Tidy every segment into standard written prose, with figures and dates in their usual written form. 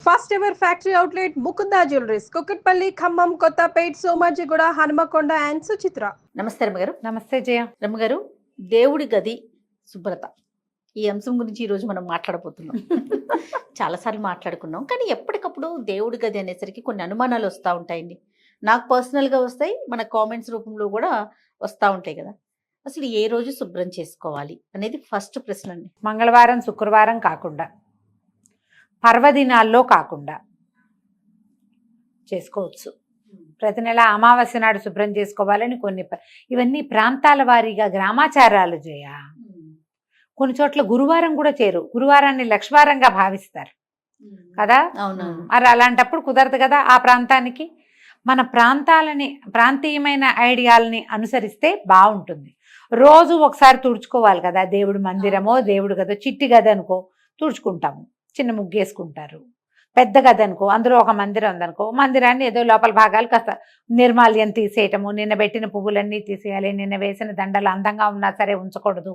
First ever factory outlet Mukunda jewelleries Kukatpally, Khammam, Kothapet, Somajiguda, Hanamkonda and Suchitra. నమస్తే రమ్మగారు. నమస్తే జయ. రమ్మగారు, దేవుడి గది శుభ్రత ఈ అంశం గురించి ఈరోజు మనం మాట్లాడబోతున్నాం. చాలాసార్లు మాట్లాడుకున్నాం, కానీ ఎప్పటికప్పుడు దేవుడి గది అనేసరికి కొన్ని అనుమానాలు వస్తూ ఉంటాయండి. నాకు పర్సనల్గా వస్తాయి, మన కామెంట్స్ రూపంలో కూడా వస్తూ ఉంటాయి కదా. అసలు ఏ రోజు శుభ్రం చేసుకోవాలి అనేది ఫస్ట్ ప్రశ్న అండి. మంగళవారం, శుక్రవారం కాకుండా, పర్వదినాల్లో కాకుండా చేసుకోవచ్చు. ప్రతి నెల అమావాస్య నాడు శుభ్రం చేసుకోవాలని కొన్ని ఇవన్నీ ప్రాంతాల వారీగా గ్రామాచారాలు జయ. కొన్ని చోట్ల గురువారం కూడా చేరు, గురువారాన్ని లక్ష్వారంగా భావిస్తారు కదా. అవునవును. మరి అలాంటప్పుడు కుదరదు కదా. ఆ ప్రాంతానికి మన ప్రాంతీయమైన ఐడియాలని అనుసరిస్తే బాగుంటుంది. రోజు ఒకసారి తుడుచుకోవాలి కదా. దేవుడు మందిరమో దేవుడు గదో, చిట్టి గది అనుకో తుడుచుకుంటాము, చిన్న ముగ్గేసుకుంటారు. పెద్ద గది అనుకో, అందులో ఒక మందిరం ఉందనుకో, మందిరాన్ని ఏదో లోపల భాగాలు కాస్త నిర్మాల్యం తీసేయటము, నిన్న పెట్టిన పువ్వులన్నీ తీసేయాలి, నిన్న వేసిన దండలు అందంగా ఉన్నా సరే ఉంచకూడదు,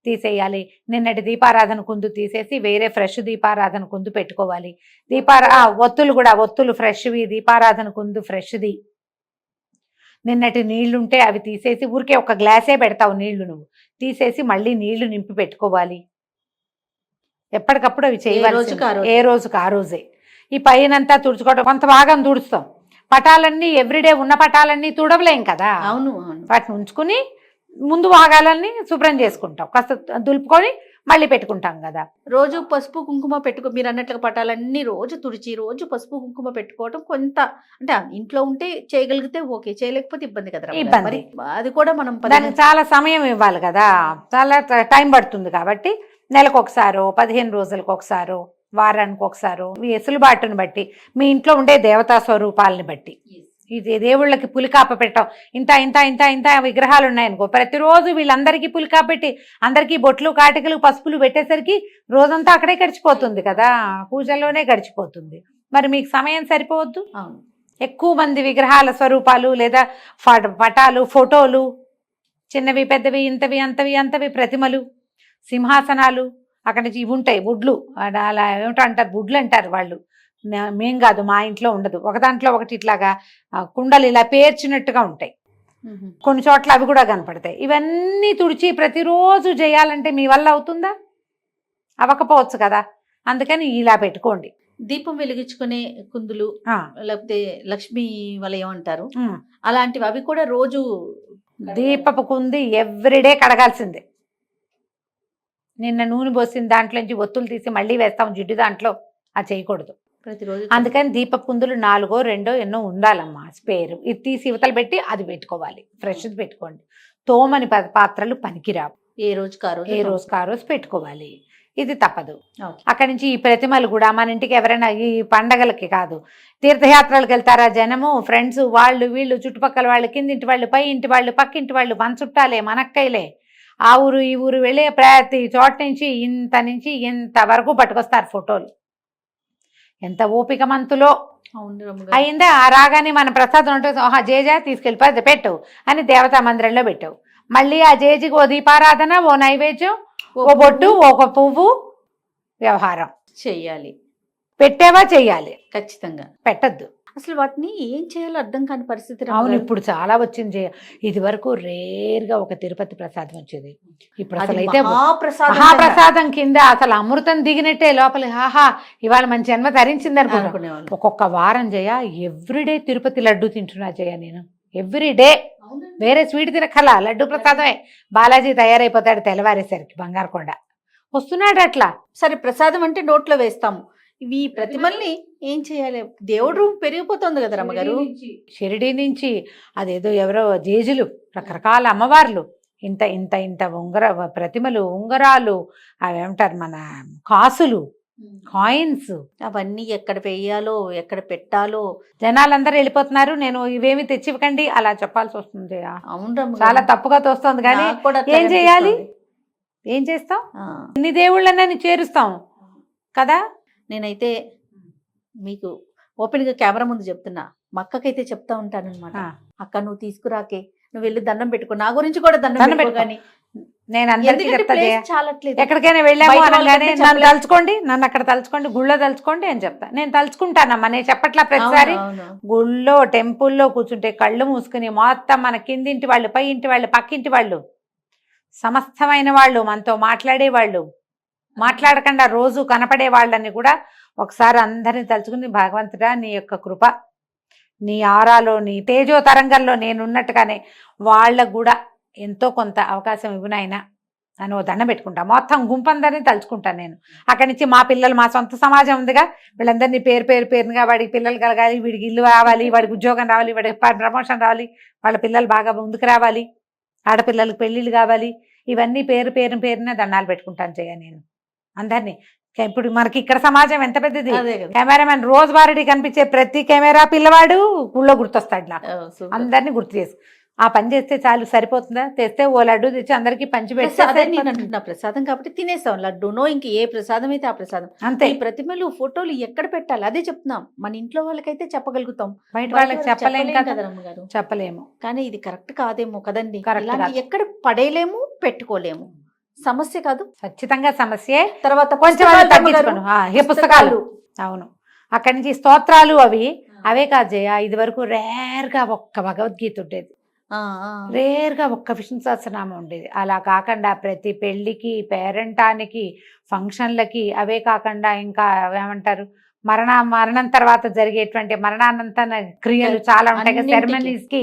తీసేయాలి. నిన్నటి దీపారాధన కుందు తీసేసి వేరే ఫ్రెష్ దీపారాధన కుందు పెట్టుకోవాలి. ఒత్తులు కూడా, ఒత్తులు ఫ్రెష్వి, దీపారాధన కుందు ఫ్రెష్ది. నిన్నటి నీళ్లుంటే అవి తీసేసి, ఊరికే ఒక గ్లాసే పెడతావు నీళ్లు, నువ్వు తీసేసి మళ్ళీ నీళ్లు నింపి పెట్టుకోవాలి. ఎప్పటికప్పుడు అవి చేయవలసి, ఏ రోజుకి ఆ రోజే. ఈ పైనంతా తుడుచుకోవడం, కొంత భాగం తుడుస్తాం. పటాలన్నీ ఎవ్రీడే ఉన్న పటాలన్నీ తుడవలేం కదా. అవును. వాటిని ఉంచుకుని ముందు భాగాలన్నీ శుభ్రం చేసుకుంటాం, కాస్త దులుపుకొని మళ్ళీ పెట్టుకుంటాం కదా. రోజు పసుపు కుంకుమ మీరు అన్నట్లుగా పటాలన్నీ రోజు తుడిచి రోజు పసుపు కుంకుమ పెట్టుకోవడం కొంత, అంటే ఇంట్లో ఉంటే చేయగలిగితే ఓకే, చేయలేకపోతే ఇబ్బంది కదా. ఇబ్బంది. అది కూడా మనం దానికి చాలా సమయం ఇవ్వాలి కదా, చాలా టైం పడుతుంది. కాబట్టి నెలకు ఒకసారో, 15 రోజులకు ఒకసారో, వారానికి ఒకసారో, మీ ఎసులుబాటును బట్టి, మీ ఇంట్లో ఉండే దేవతా స్వరూపాలని బట్టి. ఇది దేవుళ్ళకి పులికాప పెట్టాం, ఇంత ఇంత ఇంత ఇంత విగ్రహాలు ఉన్నాయనుకో, ప్రతిరోజు వీళ్ళందరికీ పులికాప పెట్టి అందరికీ బొట్లు, కాటికలు, పసుపులు పెట్టేసరికి రోజంతా అక్కడే గడిచిపోతుంది కదా, పూజల్లోనే గడిచిపోతుంది. మరి మీకు సమయం సరిపోవద్దు. ఎక్కువ మంది విగ్రహాల స్వరూపాలు లేదా పటాలు, ఫోటోలు, చిన్నవి పెద్దవి, ఇంతవి అంతవి అంతవి ప్రతిమలు, సింహాసనాలు, అక్కడ నుంచి ఇవి ఉంటాయి బుడ్లు, అలా ఏమిటో అంటారు, బుడ్లు అంటారు వాళ్ళు. మేం కాదు, మా ఇంట్లో ఉండదు. ఒక దాంట్లో ఒకటి ఇట్లాగా కుండలు ఇలా పేర్చినట్టుగా ఉంటాయి, కొన్ని చోట్ల అవి కూడా కనపడతాయి. ఇవన్నీ తుడిచి ప్రతిరోజు చేయాలంటే మీ వల్ల అవుతుందా? అవ్వకపోవచ్చు కదా. అందుకని ఇలా పెట్టుకోండి. దీపం వెలిగించుకునే కుందులు, లేకపోతే లక్ష్మీ వలయం అంటారు, అలాంటివి అవి కూడా రోజు దీపపు కుంది ఎవ్రీడే కడగాల్సిందే. నిన్న నూనె పోసిన దాంట్లోంచి ఒత్తులు తీసి మళ్ళీ వేస్తాం జిడ్డు దాంట్లో, అది చేయకూడదు ప్రతిరోజు. అందుకని దీపపు కుందులు 4 2 ఎన్నో ఉండాలమ్మా, స్పేరు. ఇది తీసి ఇవతలు పెట్టి అది పెట్టుకోవాలి, ఫ్రెష్ది పెట్టుకోండి. తోమని పాత్రలు పనికిరావు, ఏ రోజుకి ఆ రోజు పెట్టుకోవాలి. ఇది తప్పదు. అక్కడి నుంచి ఈ ప్రతిమలు కూడా మన ఇంటికి ఎవరైనా ఈ పండగలకి కాదు, తీర్థయాత్రలకు వెళ్తారా జనము, ఫ్రెండ్స్, వాళ్ళు వీళ్ళు, చుట్టుపక్కల వాళ్ళు, కిందింటి వాళ్ళు, పై ఇంటి వాళ్ళు, పక్కింటి వాళ్ళు, మన చుట్టాలే, మనక్కైలే, ఆ ఊరు ఈ ఊరు వెళ్ళే ప్రతి చోట నుంచి ఇంత వరకు పట్టుకొస్తారు ఫోటోలు. ఎంత ఓపిక మంతులో అయిందా. ఆ రాగానే మన ప్రసాదం ఉంటుంది, జేజా తీసుకెళ్ళిపోయి పెట్టవు అని దేవతా మందిరంలో పెట్టావు. మళ్ళీ ఆ జేజికి ఓ దీపారాధన, ఓ నైవేద్యం, ఓ బొట్టు, ఒక పువ్వు, వ్యవహారం చెయ్యాలి. పెట్టావా చెయ్యాలి, ఖచ్చితంగా. పెట్టద్దు. అసలు వాటిని ఏం చేయాలో అర్థం కాని పరిస్థితి. అవును, ఇప్పుడు చాలా వచ్చింది. ఇది వరకు రేర్గా ఒక తిరుపతి ప్రసాదం వచ్చేది, ఇప్పుడు అసలు అయితే మహాప్రసాదం కింద అసలు అమృతం దిగినట్టే లోపల. హాహా, ఇవాళ మన జన్మ ధరించింది అనుకునేవాళ్ళు. ఒక్కొక్క వారం జయ ఎవ్రీడే తిరుపతి లడ్డు తింటున్నా జయ నేను, ఎవ్రీడే. వేరే స్వీట్ తినకలా, లడ్డు ప్రసాదమే. బాలాజీ తయారైపోతాడు తెల్లవారేసరికి, బంగారకొండ వస్తున్నాడు అట్లా. సరే, ప్రసాదం అంటే నోట్లో వేస్తాము, ఇవి ప్రతిమల్ని ఏం చేయాలి? దేవుడు పెరిగిపోతుంది కదా రమ్మగారు. షిరిడి నుంచి అదేదో ఎవరో జేజులు, రకరకాల అమ్మవార్లు, ఇంత ఇంత ఇంత ప్రతిమలు, ఉంగరాలు, అవేమంటారు మన కాసులు, కాయిన్స్, అవన్నీ ఎక్కడ వేయాలో ఎక్కడ పెట్టాలో జనాలందరూ వెళ్ళిపోతున్నారు. నేను ఇవేమి తెచ్చివ్వకండి అలా చెప్పాల్సి వస్తుంది. అవును, చాలా తప్పుగా తోస్తుంది. కానీ ఏం చేయాలి, ఏం చేస్తాం? ఇన్ని దేవుళ్ళని చేరుస్తాం కదా. నేనైతే మీకు ఓపెన్గా కెమెరా ముందు చెప్తున్నా, మా అక్కకైతే చెప్తా ఉంటాను అనమాట, అక్క నువ్వు తీసుకురాకే, నువ్వు వెళ్ళి దండం పెట్టుకో, నా గురించి కూడా దండం పెట్టుకో, కానీ నేను అందరికీ ఎందుకంటే చెప్తా జయ, place చాలట్లేదు. ఎక్కడికైనా వెళ్ళాము బయట అనగానే వాళ్ళకంటే నన్ను చెప్పలేదు. తలుచుకోండి, నన్ను అక్కడ తలుచుకోండి, గుళ్ళో తలుచుకోండి అని చెప్తా. నేను తలుచుకుంటానమ్మా, నేను చెప్పట్లా ప్రతిసారి. అవును. గుళ్ళో టెంపుల్లో కూర్చుంటే కళ్ళు మూసుకుని మొత్తం మన కిందింటి వాళ్ళు, పై ఇంటి వాళ్ళు, పక్కింటి వాళ్ళు, సమస్తమైన వాళ్ళు, మనతో మాట్లాడే వాళ్ళు, మాట్లాడకుండా రోజు కనపడే వాళ్ళని కూడా ఒకసారి అందరిని తలుచుకుని, భగవంతుడా నీ యొక్క కృప, నీ ఆరాలో, నీ తేజో తరంగంలో నేనున్నట్టుగానే వాళ్ళకు కూడా ఎంతో కొంత అవకాశం ఇవ్వనైనా అని ఓ దండం పెట్టుకుంటా. మొత్తం గుంపందరినీ తలుచుకుంటాను నేను. అక్కడి నుంచి మా పిల్లలు, మా సొంత సమాజం ఉందిగా, వీళ్ళందరినీ పేరుగా వాడికి పిల్లలు కలగాలి, వీడికి ఇల్లు రావాలి, వాడికి ఉద్యోగం రావాలి, వాడికి ప్రమోషన్ రావాలి, వాళ్ళ పిల్లలు బాగా ముందుకు రావాలి, ఆడపిల్లలకు పెళ్ళిళ్ళు కావాలి, ఇవన్నీ పేరున దండాలు పెట్టుకుంటాను జయ నేను అందరినీ. ఇప్పుడు మనకి ఇక్కడ సమాజం ఎంత పెద్దది. అదే కదా. కెమెరామెన్ రోజువారీ కనిపించే ప్రతి కెమెరా పిల్లవాడు ఊళ్ళో గుర్తొస్తాడు నాకు. సూపర్. అందరినీ గుర్తు చేసి ఆ పని చేస్తే చాలు, సరిపోతుందా? తెస్తే ఓ లడ్డు తెచ్చి అందరికి పంచి ప్రసాదం నేను పెట్టి అంటున్నా, ప్రసాదం కాబట్టి తినేస్తాం. లడ్డూనో ఇంక ఏ ప్రసాదం అయితే ఆ ప్రసాదం. అంతే. ఈ ప్రతిమలు ఫోటోలు ఎక్కడ పెట్టాలి అదే చెప్తున్నాం. మన ఇంట్లో వాళ్ళకైతే చెప్పగలుగుతాం, బయట బయట వాళ్ళకి వాళ్ళకి చెప్పలేం చెప్పలేం కదా, కదా రమ్మగారు. చెప్పలేము. కానీ ఇది కరెక్ట్ కాదేమో కదండి. Correct ఇలాంటి కాదు. ఎక్కడ పడేయలేము, పెట్టుకోలేము. సమస్య కాదు. ఖచ్చితంగా సమస్యే. తర్వాత కొంచెం పుస్తకాలు అది తగ్గించుకోను. ఈ పుస్తకాలు, అవును, అక్కడి నుంచి స్తోత్రాలు అవే కాదు జయ. ఇది వరకు రేర్గా ఒక్క భగవద్గీత ఉండేది, రేర్గా ఒక్క విష్ణు సహస్రనామం ఉండేది. అలా కాకుండా ప్రతి పెళ్లికి, పేరెంటానికి, ఫంక్షన్లకి, అవే కాకుండా ఇంకా ఏమంటారు, మరణం తర్వాత జరిగేటువంటి మరణానంతర క్రియలు చాలా ఉంటాయి కదా, అన్నింటికి. సెరమనీస్ కి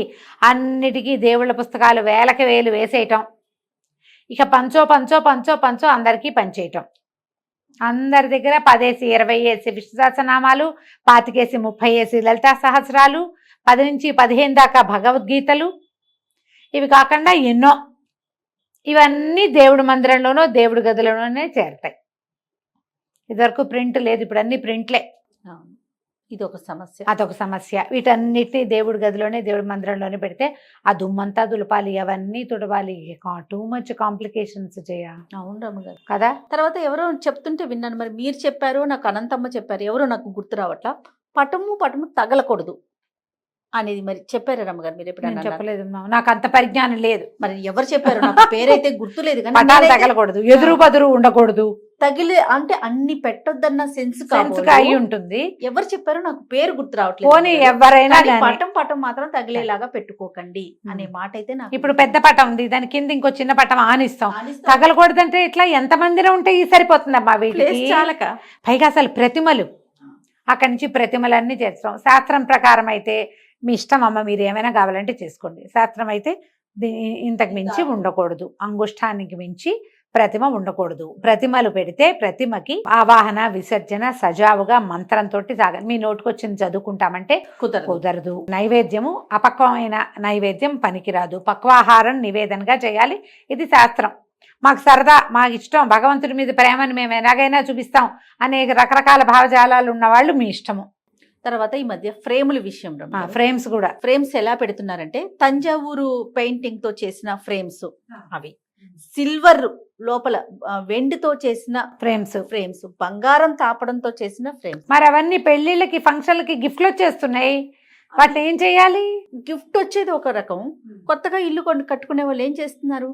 అన్నిటికీ దేవుళ్ళ పుస్తకాలు వేలకి వేలు వేసేయటం. ఇక పంచో అందరికీ పంచేయటం. అందరి దగ్గర 10 20 విష్ణు సహస్రనామాలు, 25 30 లలితా సహస్రాలు, 10 నుంచి 15 దాకా భగవద్గీతలు, ఇవి కాకుండా ఎన్నో. ఇవన్నీ దేవుడి మందిరంలోనో దేవుడి గదిలోనే చేరతాయి. ఇదివరకు ప్రింట్ లేదు, ఇప్పుడు అన్ని ప్రింట్లే. అవును. ఇది ఒక సమస్య. అదొక సమస్య. వీటన్నిటిని దేవుడి గదిలోనే, దేవుడి మందిరంలోనే పెడితే ఆ దుమ్మంతా దులపాలి, అవన్నీ తుడవాలి, టూ మచ్ కాంప్లికేషన్స్ చేయ. అవును రమ్మగారు. కదా. తర్వాత ఎవరో చెప్తుంటే విన్నాను, మరి మీరు చెప్పారు, నాకు అనంతమ్మ చెప్పారు, ఎవరో నాకు గుర్తు రావట్లా, పటము తగలకూడదు అనేది మరి చెప్పారు రమ్మగారు. మీరు నేను ఎప్పుడన్నా చెప్పలేదు, నాకు అంత పరిజ్ఞానం లేదు. మరి ఎవరు చెప్పారు? నాకు పేరైతే గుర్తులేదు కానీ పటాలు నేనైతే తగలకూడదు, ఎదురు బదురు ఉండకూడదు, తగిలే అంటే అన్ని పెట్టొద్దన్న సెన్స్ సెన్స్ అయి ఉంటుంది. ఎవరు చెప్పారో నాకు పేరు గుర్తు రావట్లేదు. పోనీ ఎవరైనా కానీ గానీ. పటం మాత్రం తగిలేలాగా పెట్టుకోకండి అనే మాట అయితే నాకు ఇప్పుడు పెద్ద పటం ఉంది, దాని కింద ఇంకో చిన్న పటం ఆనిస్తాం. ఆనిస్తాం. తగలకూడదంటే ఇట్లా ఎంత మందిలో ఉంటే ఈ సరిపోతుందమ్మా వీటికి. ప్లేస్ చాలక. పైగా అసలు ప్రతిమలు, అక్కడి నుంచి ప్రతిమలన్నీ చేస్తాం. శాస్త్రం ప్రకారం అయితే మీ ఇష్టం అమ్మ, మీరు ఏమైనా కావాలంటే చేసుకోండి. శాస్త్రం అయితే ఇంతకు మించి ఉండకూడదు, అంగుష్టానికి మించి ప్రతిమ ఉండకూడదు. ప్రతిమలు పెడితే ప్రతిమకి ఆవాహన విసర్జన సజావుగా మంత్రంతో సాగాలి. మీ నోటికొచ్చింది చదువుకుంటామంటే కుదరదు. నైవేద్యము అపక్వమైన నైవేద్యం పనికిరాదు, పక్వాహారం నివేదనగా చేయాలి. ఇది శాస్త్రం. మాకు సరదా, మాకు ఇష్టం, భగవంతుడి మీద ప్రేమను మేము ఎలాగైనా చూపిస్తాం అనేక రకరకాల భావజాలాలు ఉన్న వాళ్ళు మీ ఇష్టము. తర్వాత ఈ మధ్య ఫ్రేముల విషయం, ఫ్రేమ్స్ కూడా, ఫ్రేమ్స్ ఎలా పెడుతున్నారంటే తంజావూరు పెయింటింగ్ తో చేసిన ఫ్రేమ్స్, అవి సిల్వర్ లోపల వెండితో చేసిన ఫ్రేమ్స్, బంగారం తాపడంతో చేసిన ఫ్రేమ్స్. మరి అవన్నీ పెళ్లిళ్ళకి, ఫంక్షన్లకి గిఫ్ట్లు వచ్చేస్తున్నాయి. వాటిని ఏం చేయాలి? గిఫ్ట్ వచ్చేది ఒక రకం, కొత్తగా ఇల్లు కట్టుకునే వాళ్ళు ఏం చేస్తున్నారు,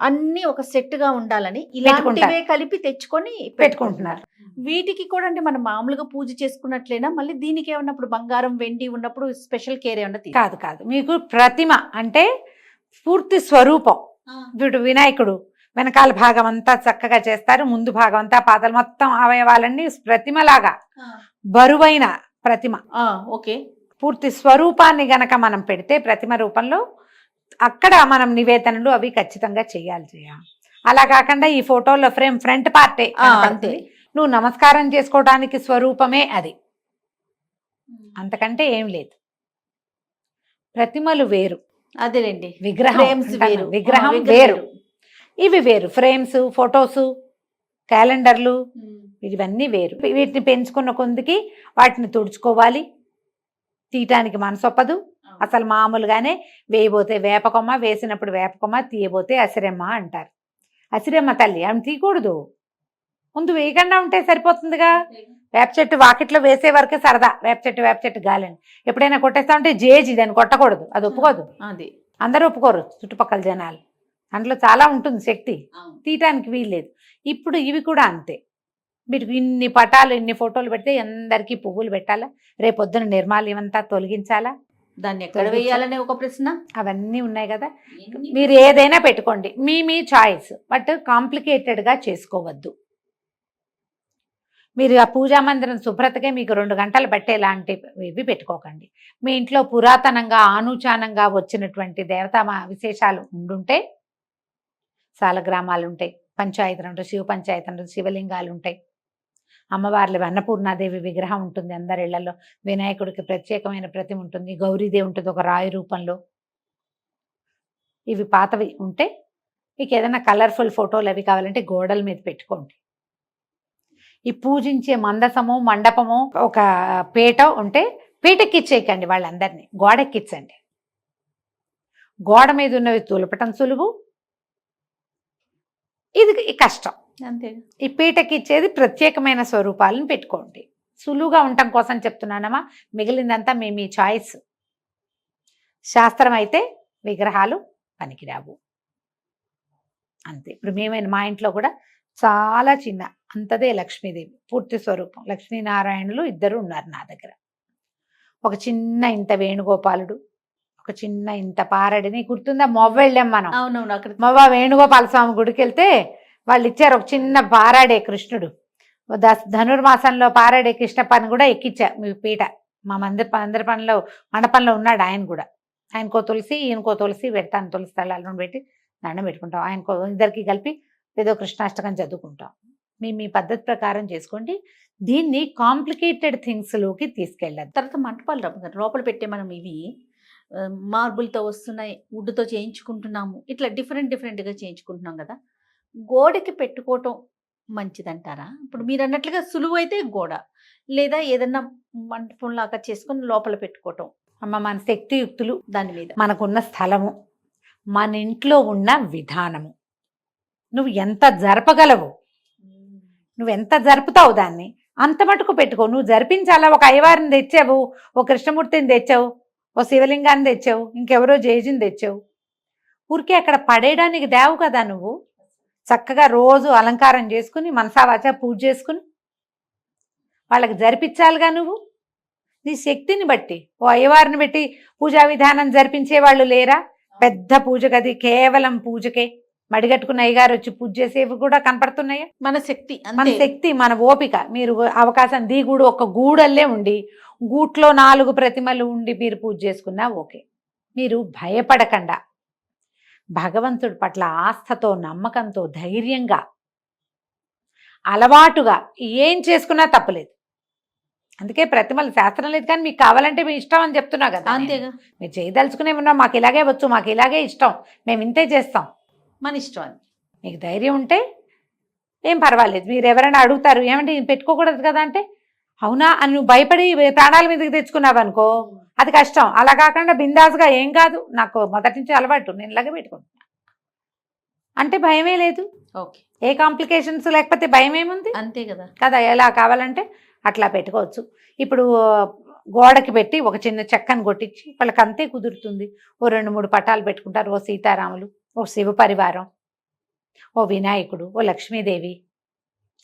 అన్ని ఒక సెట్ గా ఉండాలని ఇలాంటివే కలిపి తెచ్చుకొని పెట్టుకుంటున్నారు. వీటికి కూడా అంటే మనం మామూలుగా పూజ చేసుకున్నట్లేనా, మళ్ళీ దీనికి ఏమన్నా బంగారం వెండి ఉన్నప్పుడు స్పెషల్ కేర్ ఏమన్నా? కాదు, మీకు ప్రతిమ అంటే పూర్తి స్వరూపం. వీడు వినాయకుడు వెనకాల భాగం అంతా చక్కగా చేస్తారు, ముందు భాగం అంతా పాదాలు మొత్తం అవయవాలన్నీ ప్రతిమలాగా బరువైన ప్రతిమ. ఓకే. పూర్తి స్వరూపాన్ని గనక మనం పెడితే ప్రతిమ రూపంలో, అక్కడ మనం నివేదనలు అవి ఖచ్చితంగా చేయాలి. అలా కాకుండా ఈ ఫోటోలో ఫ్రేమ్ ఫ్రంట్ పార్టే అంతే, నువ్వు నమస్కారం చేసుకోవడానికి స్వరూపమే అది, అంతకంటే ఏం లేదు. ప్రతిమలు వేరు, అదేలేండి, విగ్రహం వేరు, ఇవి వేరు. ఫ్రేమ్స్, ఫొటోస్, క్యాలెండర్లు, ఇవన్నీ వేరు. వీటిని పెంచుకున్న కొందికి వాటిని తుడుచుకోవాలి, తీయటానికి మనసొప్పదు. అసలు మామూలుగానే వేయబోతే వేపకొమ్మ, వేసినప్పుడు వేపకొమ్మ, తీయబోతే అసిరెమ్మ అంటారు. అసిరెమ్మ తల్లి ఆమె తీయకూడదు, ముందు వేయకుండా ఉంటే సరిపోతుందిగా. వేప చెట్టు వాకిట్లో వేసే వరకే సరదా, వేప చెట్టు గాలని. ఎప్పుడైనా కొట్టేస్తా ఉంటే జేజీ, దాన్ని కొట్టకూడదు, అది ఒప్పుకోదు. అది అందరూ ఒప్పుకోరు, చుట్టుపక్కల జనాలు. అందులో చాలా ఉంటుంది శక్తి, తీయటానికి వీల్లేదు. ఇప్పుడు ఇవి కూడా అంతే. మీరు ఇన్ని పటాలు ఇన్ని ఫోటోలు పెడితే అందరికీ పువ్వులు పెట్టాలా, రేపొద్దున నిర్మాల్యం అంతా తొలగించాలా, దాన్ని ఎక్కడ వేయాలనే ఒక ప్రశ్న. అవన్నీ ఉన్నాయి కదా. మీరు ఏదైనా పెట్టుకోండి, మీ చాయిస్, బట్ కాంప్లికేటెడ్గా చేసుకోవద్దు. మీరు ఆ పూజా మందిరం శుభ్రతకే మీకు 2 గంటలు పట్టేలాంటివి పెట్టుకోకండి. మీ ఇంట్లో పురాతనంగా ఆనూచానంగా వచ్చినటువంటి దేవతా విశేషాలు ఉండుంటే, సాలగ్రామాలు ఉంటాయి, పంచాయతీలు ఉంటాయి, శివ పంచాయతీ ఉంటాయి, శివలింగాలు ఉంటాయి, అమ్మవార్లు అన్నపూర్ణాదేవి విగ్రహం ఉంటుంది అందరి ఇళ్లలో, వినాయకుడికి ప్రత్యేకమైన ప్రతిమ ఉంటుంది, గౌరీదేవి ఉంటుంది ఒక రాయి రూపంలో. ఇవి పాతవి ఉంటే మీకు ఏదైనా కలర్ఫుల్ ఫోటోలు అవి కావాలంటే గోడల మీద పెట్టుకోండి. ఈ పూజించే మందసము మండపము ఒక పీట ఉంటే పీటెక్కిచ్చేయకండి, వాళ్ళందరినీ గోడెక్కించండి. గోడ మీద ఉన్నవి తులపటం సులువు, ఇది కష్టం. అంతే. ఈ పీటకి ఇచ్చేది ప్రత్యేకమైన స్వరూపాలను పెట్టుకోండి. సులువుగా ఉండటం కోసం చెప్తున్నానమ్మా, మిగిలిందంతా మీ చాయిస్. శాస్త్రం అయితే విగ్రహాలు పనికిరావు అంతే. ఇప్పుడు మా ఇంట్లో కూడా చాలా చిన్న అంతదే లక్ష్మీదేవి పూర్తి స్వరూపం, లక్ష్మీనారాయణులు ఇద్దరు ఉన్నారు నా దగ్గర. ఒక చిన్న ఇంత వేణుగోపాలుడు, ఒక చిన్న ఇంత పారడిని, గుర్తుందా మొవ్వ వెళ్ళాం మనం. అవునవును. అక్కడ మొవ్వ వేణుగోపాల స్వామి గుడికి వెళ్తే వాళ్ళు ఇచ్చారు ఒక చిన్న పారాడే కృష్ణుడు. ధనుర్మాసంలో పారాడే కృష్ణప్పని కూడా ఎక్కిచ్చా మీ పీట. మా మందిర పనిలో మండపంలో ఉన్నాడు ఆయన కూడా. ఆయనకో తులసి ఈయనకో తులసి పెడతాను, తులసి తళ్ళను పెట్టి దండం పెట్టుకుంటాం. ఆయనకో ఇద్దరికి కలిపి ఏదో కృష్ణాష్టకం చదువుకుంటాం. మీ పద్ధతి ప్రకారం చేసుకోండి. దీన్ని కాంప్లికేటెడ్ థింగ్స్లోకి తీసుకెళ్ళదు. తర్వాత మంటపాలు లోపల పెట్టే మనం ఇవి మార్బుల్తో వస్తున్నాయి, వుడ్తో చేయించుకుంటున్నాము, ఇట్లా డిఫరెంట్గా చేయించుకుంటున్నాం కదా. గోడకి పెట్టుకోవటం మంచిదంటారా? ఇప్పుడు మీరు అన్నట్లుగా సులువు అయితే గోడ, లేదా ఏదన్నా మంటపం లాగా చేసుకొని లోపల పెట్టుకోవటం. అమ్మ, మన శక్తియుక్తులు, దాని మీద మనకున్న స్థలము, మన ఇంట్లో ఉన్న విధానము, నువ్వు ఎంత జరపగలవు, నువ్వెంత జరుపుతావు దాన్ని అంత మటుకు పెట్టుకో. నువ్వు జరిపించాలా? ఒక అయ్యవారిని తెచ్చావు, ఓ కృష్ణమూర్తిని తెచ్చావు, ఓ శివలింగాన్ని తెచ్చావు, ఇంకెవరో జేజిని తెచ్చావు, ఊరికే అక్కడ పడేయడానికి దేవు కదా. నువ్వు చక్కగా రోజు అలంకారం చేసుకుని మనసావాచ పూజ చేసుకుని వాళ్ళకి జరిపించాలిగా. నువ్వు నీ శక్తిని బట్టి ఓ అయ్యవారిని బట్టి పూజా విధానం జరిపించే వాళ్ళు లేరా? పెద్ద పూజ గది కేవలం పూజకే మడిగట్టుకున్న అయ్యగారు వచ్చి పూజ చేసేవి కూడా కనపడుతున్నాయా? మన శక్తి, మన ఓపిక. మీరు అవకాశం దిగుడు ఒక గూడల్లే ఉండి గూట్లో 4 ప్రతిమలు ఉండి మీరు పూజ చేసుకున్నా ఓకే. మీరు భయపడకుండా భగవంతుడి పట్ల ఆస్థతో నమ్మకంతో ధైర్యంగా అలవాటుగా ఏం చేసుకున్నా తప్పులేదు. అందుకే ప్రతిమలు శాస్త్రం లేదు, కానీ మీకు కావాలంటే మీ ఇష్టం అని చెప్తున్నా కదా. అంతేగా. మీరు చేయదలుచుకునే ఉన్నా, మాకు ఇలాగే వచ్చు, మాకు ఇలాగే ఇష్టం, మేము ఇంతే చేస్తాం, మన ఇష్టం అని మీకు ధైర్యం ఉంటే ఏం పర్వాలేదు. మీరు ఎవరైనా అడుగుతారు ఏమంటే పెట్టుకోకూడదు కదా అంటే, అవునా అని నువ్వు భయపడి ప్రాణాల మీదకి తెచ్చుకున్నావు అనుకో, అది కష్టం. అలా కాకుండా బిందాస్గా ఏం కాదు, నాకు మొదటి నుంచి అలవాటు, నేను ఇలాగే పెట్టుకుంటున్నా అంటే భయమే లేదు. ఓకే. ఏ కాంప్లికేషన్స్ లేకపోతే భయం ఏముంది? అంతే కదా కదా. ఎలా కావాలంటే అట్లా పెట్టుకోవచ్చు. ఇప్పుడు గోడకి పెట్టి ఒక చిన్న చెక్కను కొట్టించి వాళ్ళకి అంతే కుదురుతుంది. ఓ 2-3 పటాలు పెట్టుకుంటారు. ఓ సీతారాములు, ఓ శివ పరివారం, ఓ వినాయకుడు, ఓ లక్ష్మీదేవి,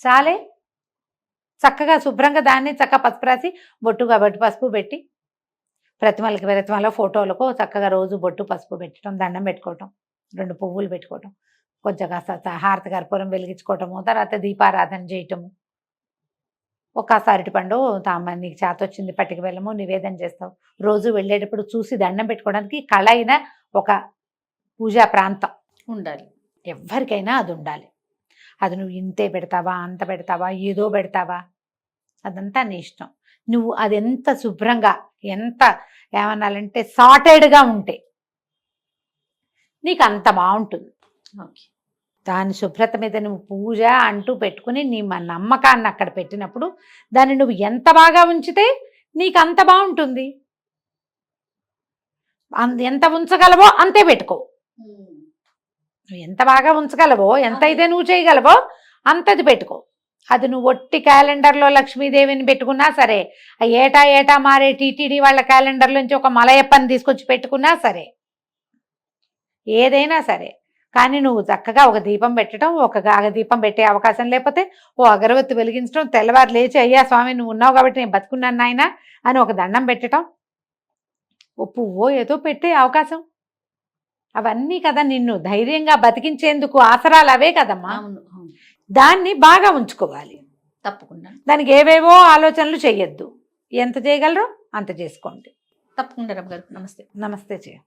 చాలే. చక్కగా శుభ్రంగా దాన్ని చక్కగా పసుపు రాసి బొట్టుగా పసుపు పెట్టి ప్రతిమలో ఫోటోలకు చక్కగా రోజు బొట్టు పసుపు పెట్టడం, దండం పెట్టుకోవటం, 2 పువ్వులు పెట్టుకోవటం, కొంచెం కాస్త హారతి కర్పూరం వెలిగించుకోవటము, తర్వాత దీపారాధన చేయటము, ఒక్కసారి అరటిపండు నీకు చేత వచ్చింది పట్టుకు వెళ్ళము నివేదన చేస్తావు. రోజు వెళ్ళేటప్పుడు చూసి దండం పెట్టుకోవడానికి కళ అయిన ఒక పూజా ప్రాంతం ఉండాలి. ఎవరికైనా అది ఉండాలి. అది నువ్వు ఇంతే పెడతావా, అంత పెడతావా, ఏదో పెడతావా, అదంతా నీ ఇష్టం. నువ్వు అది ఎంత శుభ్రంగా, ఎంత ఏమన్నాలంటే సార్టెడ్గా ఉంటే నీకు అంత బాగుంటుంది. ఓకే. దాని శుభ్రత మీద నువ్వు పూజ అంటూ పెట్టుకుని నీ నమ్మకాన్ని అక్కడ పెట్టినప్పుడు దాన్ని నువ్వు ఎంత బాగా ఉంచితే నీకు అంత బాగుంటుంది. ఎంత ఉంచగలవో అంతే పెట్టుకో. నువ్వు ఎంత బాగా ఉంచగలవో, ఎంత అయితే నువ్వు చేయగలవో అంతది పెట్టుకో. అది నువ్వు ఒట్టి క్యాలెండర్లో లక్ష్మీదేవిని పెట్టుకున్నా సరే, ఏటా మారే టీటీడీ వాళ్ళ క్యాలెండర్లోంచి ఒక మలయప్పని తీసుకొచ్చి పెట్టుకున్నా సరే, ఏదైనా సరే కానీ నువ్వు చక్కగా ఒక దీపం పెట్టడం, ఒక దీపం పెట్టే అవకాశం లేకపోతే ఓ అగరవత్తి వెలిగించడం, తెల్లవారు లేచి అయ్యా స్వామి నువ్వు ఉన్నావు కాబట్టి నేను బతుకున్నాను నాయన అని ఒక దండం పెట్టడం, ఓ పువ్వో ఏదో పెట్టే అవకాశం, అవన్నీ కదా నిన్ను ధైర్యంగా బతికించేందుకు ఆసరాలు అవే కదమ్మా. అవును అవును దాన్ని బాగా ఉంచుకోవాలి. తప్పకుండా దానికి ఏవేవో ఆలోచనలు చెయ్యొద్దు. ఎంత చేయగలరో అంత చేసుకోండి. తప్పకుండా రమ్మ గారు. నమస్తే. నమస్తే జయ.